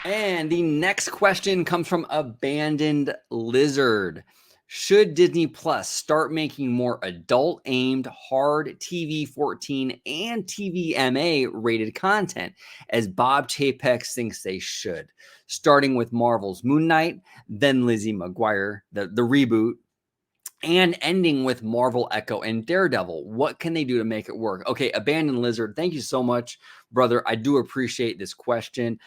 And the next question comes from Abandoned Lizard. Should Disney Plus start making more adult-aimed, hard TV 14 and TVMA rated content, as Bob Chapek thinks they should? Starting with Marvel's Moon Knight, then Lizzie McGuire, the reboot, and ending with Marvel Echo and Daredevil. What can they do to make it work? Okay, Abandoned Lizard, thank you so much, brother. I do appreciate this question.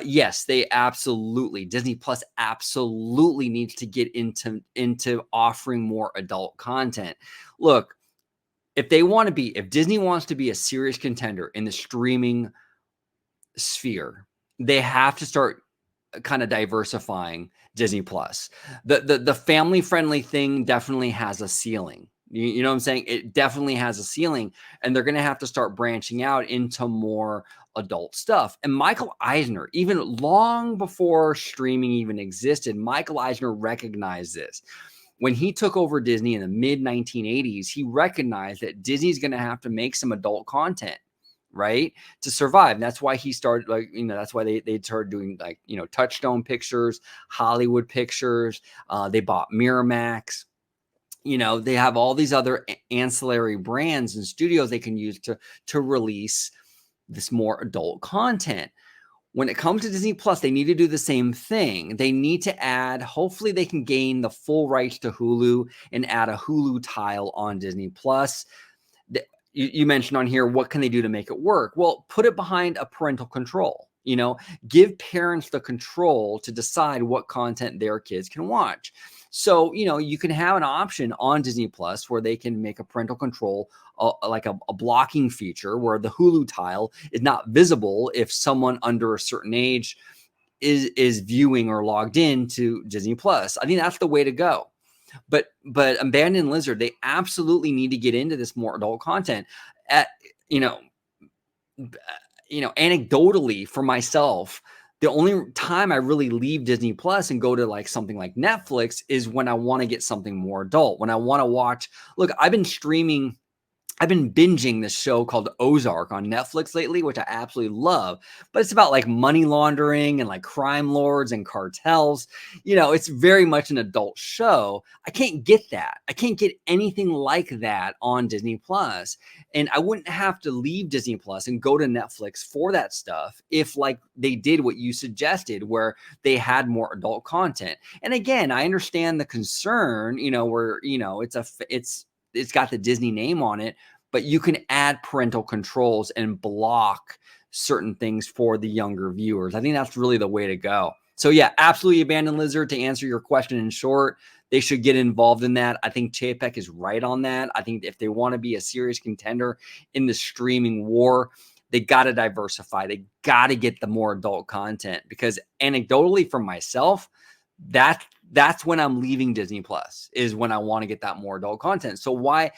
Yes, they absolutely, Disney Plus absolutely needs to get into offering more adult content. Look, if Disney wants to be a serious contender in the streaming sphere, they have to start kind of diversifying Disney Plus. The family friendly thing definitely has a ceiling. You know what I'm saying? It definitely has a ceiling, and they're going to have to start branching out into more adult stuff. And Michael Eisner, even long before streaming even existed, Michael Eisner recognized this. When he took over Disney in the mid 1980s, he recognized that Disney's going to have to make some adult content, right, to survive. And that's why he started, that's why they started doing Touchstone Pictures, Hollywood Pictures. They bought Miramax. They have all these other ancillary brands and studios they can use to release this more adult content. When it comes to Disney Plus, they need to do the same thing. They need to add, hopefully they can gain the full rights to Hulu and add a Hulu tile on Disney Plus. You mentioned on here, what can they do to make it work? Well, put it behind a parental control. Give parents the control to decide what content their kids can watch. So, you can have an option on Disney Plus where they can make a parental control, like a blocking feature where the Hulu tile is not visible if someone under a certain age is viewing or logged in to Disney Plus. I think that's the way to go. But Abandoned Lizard, they absolutely need to get into this more adult content. Anecdotally for myself, the only time I really leave Disney Plus and go to like something like Netflix is when I want to get something more adult, when I want to watch. Look, I've been binging this show called Ozark on Netflix lately, which I absolutely love, but it's about like money laundering and like crime lords and cartels. It's very much an adult show. I can't get that. I can't get anything like that on Disney Plus. And I wouldn't have to leave Disney Plus and go to Netflix for that stuff if like they did what you suggested, where they had more adult content. And again, I understand the concern, where, it's got the Disney name on it, but you can add parental controls and block certain things for the younger viewers. I think that's really the way to go. So yeah, absolutely, Abandoned Lizard, to answer your question in short, they should get involved in that. I think Chapek is right on that. I think if they want to be a serious contender in the streaming war, they got to diversify. They got to get the more adult content, because anecdotally for myself, that's when I'm leaving Disney Plus, is when I want to get that more adult content. So why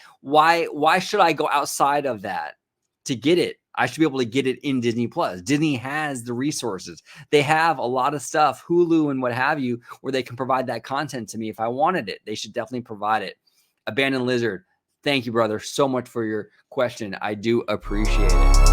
should I go outside of that to get it? I should be able to get it in Disney Plus. Disney has the resources. They have a lot of stuff, Hulu and what have you, where they can provide that content to me if I wanted it. They should definitely provide it. Abandoned Lizard, thank you, brother, so much for your question. I do appreciate it.